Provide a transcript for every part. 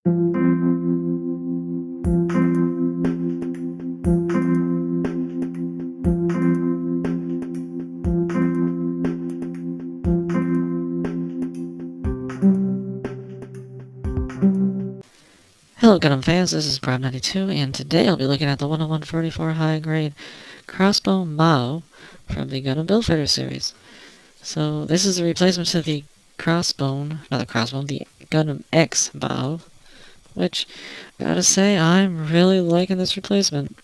Hello Gundam fans, this is Prime92, and today I'll be looking at the 10144 high grade crossbow Maoh from the Gundam Build Fighter series. So this is a replacement to the the Gundam X Maoh, which, gotta say, I'm really liking this replacement.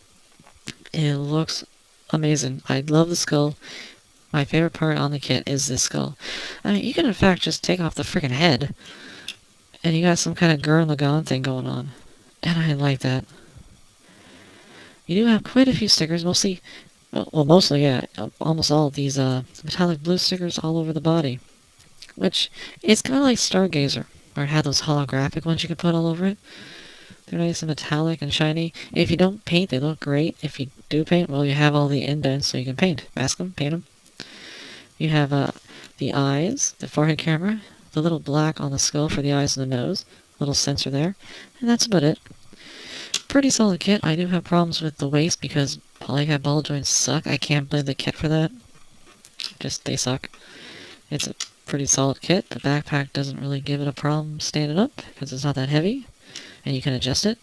It looks amazing. I love the skull. My favorite part on the kit is this skull. I mean, you can in fact just take off the freaking head, and you got some kind of Gurren Lagann thing going on. And I like that. You do have quite a few stickers, mostly, yeah, almost all of these metallic blue stickers all over the body. Which, it's kind of like Stargazer, where it had those holographic ones you could put all over it. They're nice and metallic and shiny. If you don't paint, they look great. If you do paint, well, you have all the indents, so you can paint. Mask them, paint them. You have the eyes, the forehead camera, the little black on the skull for the eyes and the nose, little sensor there, and that's about it. Pretty solid kit. I do have problems with the waist because polycap ball joints suck. I can't blame the kit for that. Just, they suck. It's a pretty solid kit. The backpack doesn't really give it a problem standing up because it's not that heavy, and you can adjust it.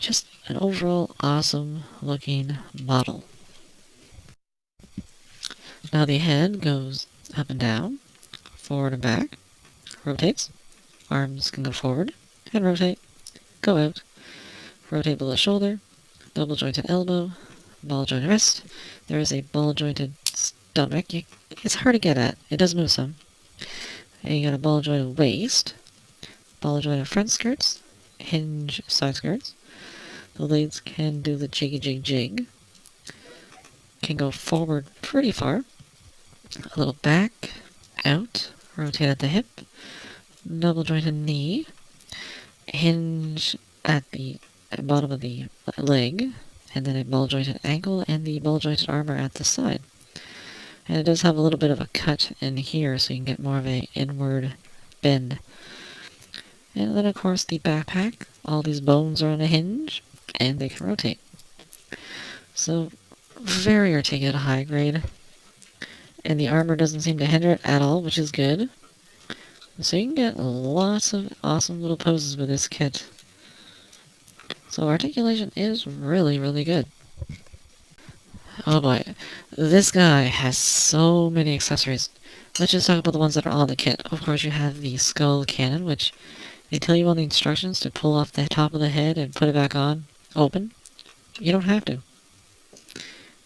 Just an overall awesome looking model. Now the head goes up and down, forward and back, rotates, arms can go forward and rotate, go out, rotate below shoulder, double jointed elbow, ball jointed wrist. There is a ball jointed stomach. It's hard to get at. It does move some. And you got a ball jointed waist, ball jointed front skirts, hinge side skirts. The legs can do the jiggy jig jig. Can go forward pretty far. A little back, out, rotate at the hip, double jointed knee, hinge at the bottom of the leg, and then a ball jointed ankle and the ball jointed armor at the side. And it does have a little bit of a cut in here, so you can get more of a inward bend. And then of course the backpack, all these bones are on a hinge, and they can rotate. So, very articulate high grade. And the armor doesn't seem to hinder it at all, which is good. So you can get lots of awesome little poses with this kit. So articulation is really, really good. Oh boy, this guy has so many accessories. Let's just talk about the ones that are on the kit. Of course, you have the skull cannon, which they tell you on the instructions to pull off the top of the head and put it back on, open. You don't have to.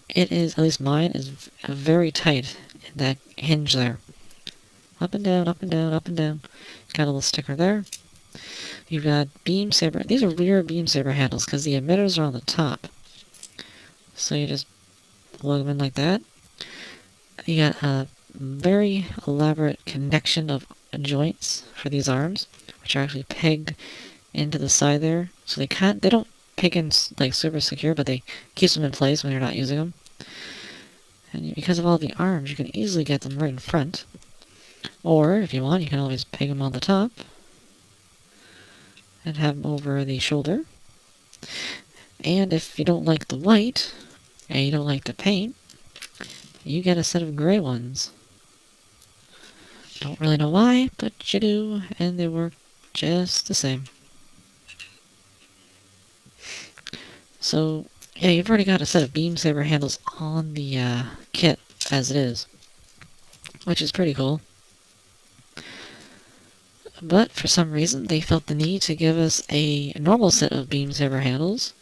It is, at least mine, is very tight in that hinge there. Up and down, up and down, up and down. Got a little sticker there. You've got beam saber. These are rear beam saber handles because the emitters are on the top. So you just plug them in like that. You got a very elaborate connection of joints for these arms, which are actually pegged into the side there. So they don't peg in like super secure, but they keep them in place when you're not using them. And because of all the arms, you can easily get them right in front. Or, if you want, you can always peg them on the top and have them over the shoulder. And if you don't like the white, and you don't like to paint, you get a set of gray ones. Don't really know why, but you do, and they work just the same. So, yeah, you've already got a set of beam saber handles on the kit as it is, which is pretty cool. But for some reason, they felt the need to give us a normal set of beam saber handles.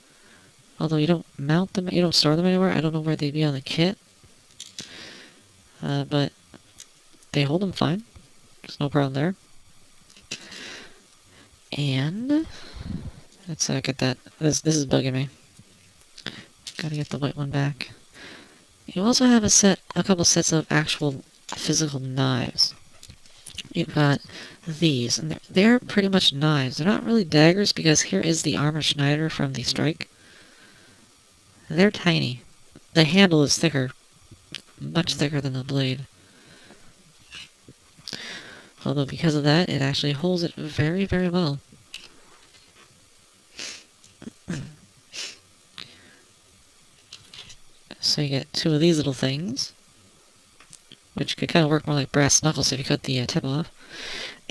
Although you don't mount them, you don't store them anywhere. I don't know where they'd be on the kit. But they hold them fine. There's no problem there. And let's get that. This is bugging me. Gotta get the white one back. You also have a couple sets of actual physical knives. You've got these, and they're pretty much knives. They're not really daggers because here is the Armor Schneider from the Strike. They're tiny. The handle is thicker, much thicker than the blade. Although because of that, it actually holds it very, very well. So you get two of these little things, which could kind of work more like brass knuckles if you cut the tip off.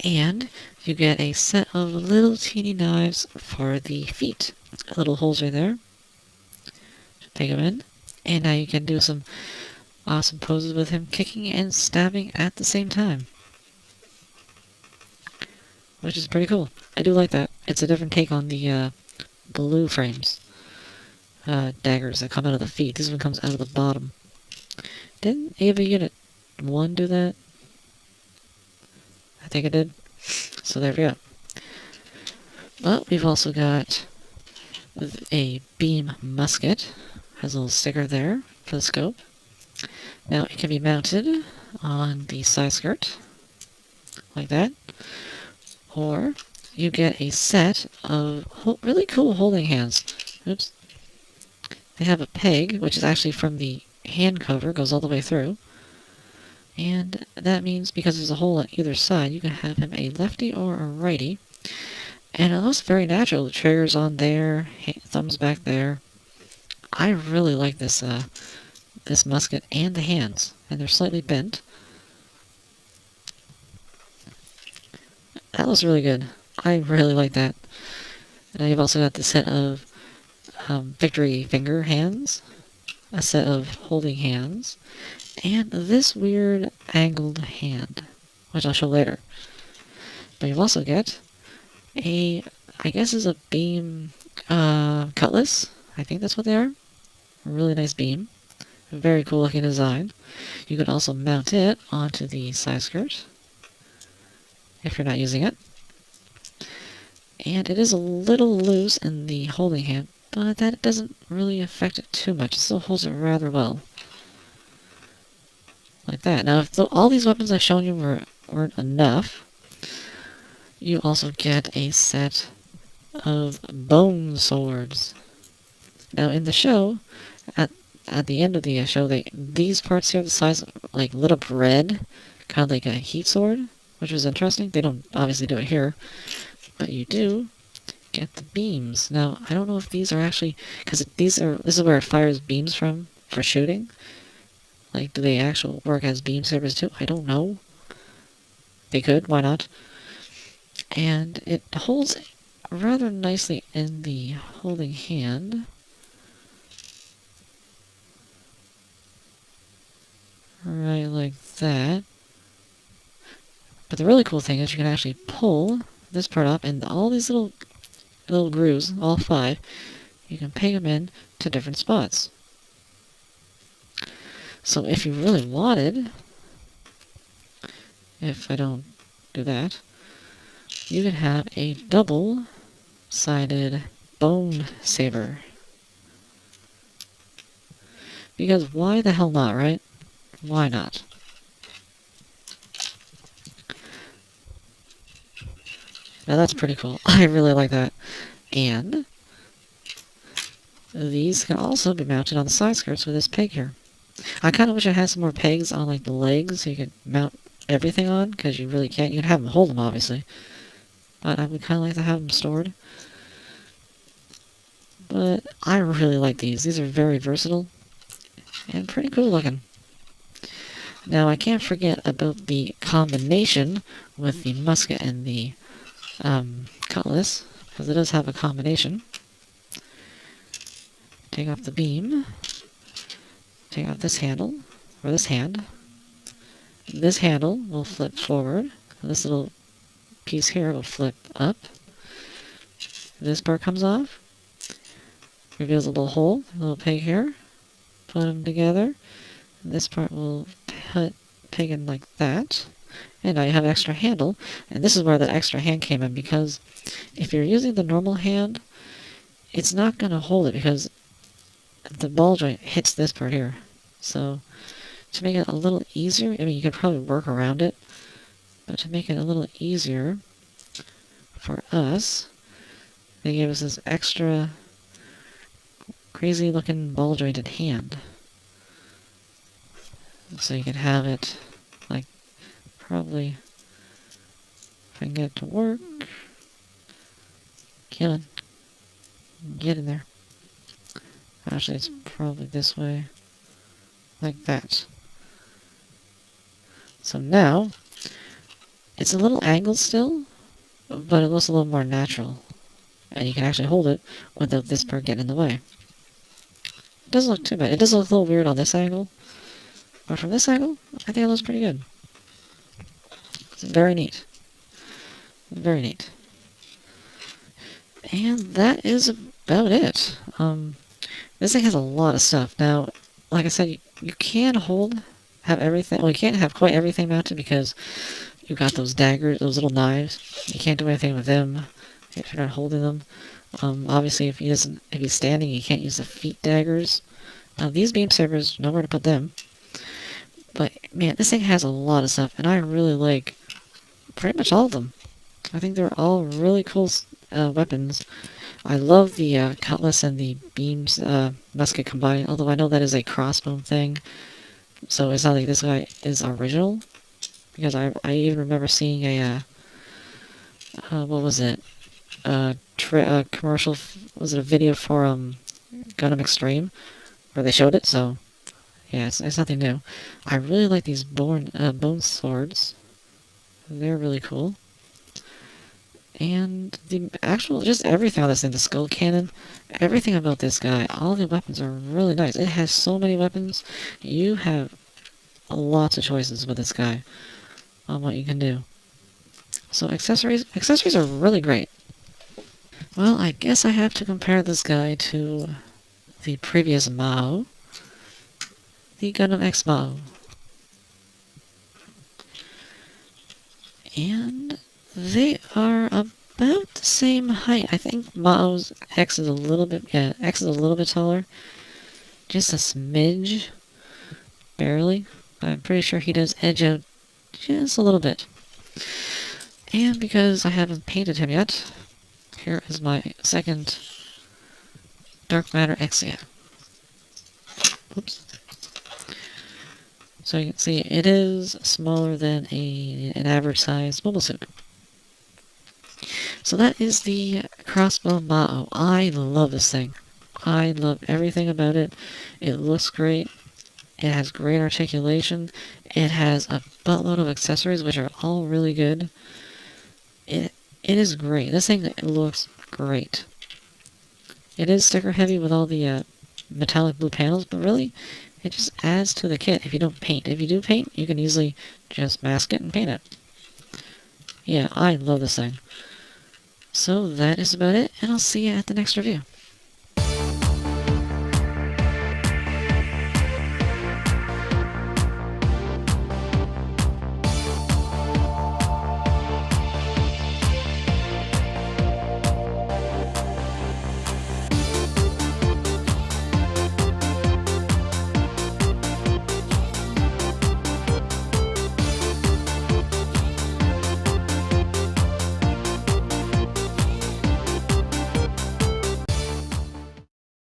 And you get a set of little teeny knives for the feet. Little holes right there. Take them in. And now you can do some awesome poses with him kicking and stabbing at the same time. Which is pretty cool. I do like that. It's a different take on the blue frames. Daggers that come out of the feet. This one comes out of the bottom. Didn't Ava Unit 1 do that? I think it did. So there we go. Well, we've also got a beam musket. Has a little sticker there for the scope. Now it can be mounted on the side skirt, like that. Or you get a set of really cool holding hands. Oops. They have a peg, which is actually from the hand cover, goes all the way through. And that means because there's a hole on either side, you can have him a lefty or a righty. And it looks very natural. The trigger's on there, thumbs back there. I really like this this musket and the hands, and they're slightly bent. That looks really good. I really like that. And now you've also got the set of victory finger hands, a set of holding hands, and this weird angled hand, which I'll show later. But you've also got a, I guess is a beam cutlass. I think that's what they are. A really nice beam. A very cool looking design. You can also mount it onto the side skirt if you're not using it. And it is a little loose in the holding hand, but that doesn't really affect it too much. It still holds it rather well. Like that. Now, if all these weapons I've shown you weren't enough, you also get a set of bone swords. Now, in the show, at the end of the show, these parts here, the size like lit up red, kind of like a heat sword, which was interesting. They don't obviously do it here, but you do get the beams. Now, I don't know if these are actually, because this is where it fires beams from for shooting. Like, do they actually work as beam sabers too? I don't know. They could, why not? And it holds rather nicely in the holding hand. Right like that. But the really cool thing is you can actually pull this part up, and all these little grooves, all 5, you can peg them in to different spots. So if you really wanted, if I don't do that, you could have a double-sided bone saber. Because why the hell not, right? Why not? Now that's pretty cool. I really like that. And these can also be mounted on the side skirts with this peg here. I kind of wish I had some more pegs on like the legs so you could mount everything on, because you really can't. You can have them hold them, obviously. But I would kind of like to have them stored. But I really like these. These are very versatile and pretty cool looking. Now, I can't forget about the combination with the musket and the cutlass, because it does have a combination. Take off the beam. Take off this handle, or this hand. This handle will flip forward. This little piece here will flip up. This part comes off. Reveals a little hole, a little peg here. Put them together. This part will peg in like that. And now you have an extra handle. And this is where the extra hand came in, because if you're using the normal hand, it's not going to hold it, because the ball joint hits this part here. So, to make it a little easier, I mean, you could probably work around it, but to make it a little easier for us, they gave us this extra crazy looking ball jointed hand. So you could have it, like, probably, if I can get it to work, kill it, get in there. Actually, it's probably this way. like that. So now, it's a little angled still, but it looks a little more natural. And you can actually hold it without this part getting in the way. It doesn't look too bad. It does look a little weird on this angle, but from this angle, I think it looks pretty good. It's very neat. Very neat. And that is about it. This thing has a lot of stuff. Now, like I said, you can have everything. Well, you can't have quite everything mounted because you've got those daggers, those little knives. You can't do anything with them if you're not holding them. Obviously, if he's standing, you can't use the feet daggers. These beam sabers, nowhere to put them. But man, this thing has a lot of stuff, and I really like pretty much all of them. I think they're all really cool weapons. I love the cutlass and the beams musket combined, although I know that is a crossbow thing, so it's not like this guy is original, because I even remember seeing a, what was it, commercial, was it a video for Gundam Extreme, where they showed it, so yeah, it's nothing new. I really like these bone swords. They're really cool. And the actual, just everything on this thing, the skull cannon, everything about this guy, all the weapons are really nice. It has so many weapons. You have lots of choices with this guy on what you can do. So accessories are really great. Well, I guess I have to compare this guy to the previous Maoh, the Gundam X Maoh. And they are about the same height. I think Maoh's X is a little bit, yeah, X is a little bit taller. Just a smidge. Barely. I'm pretty sure he does edge out just a little bit. And because I haven't painted him yet, here is my second Dark Matter Exia. Oops. So you can see it is smaller than an average size mobile suit. So that is the Crossbow Maoh. I love this thing. I love everything about it. It looks great. It has great articulation. It has a buttload of accessories, which are all really good. It is great. This thing looks great. It is sticker heavy with all the metallic blue panels, but really, it just adds to the kit if you don't paint. If you do paint, you can easily just mask it and paint it. Yeah, I love this thing. So that is about it, and I'll see you at the next review.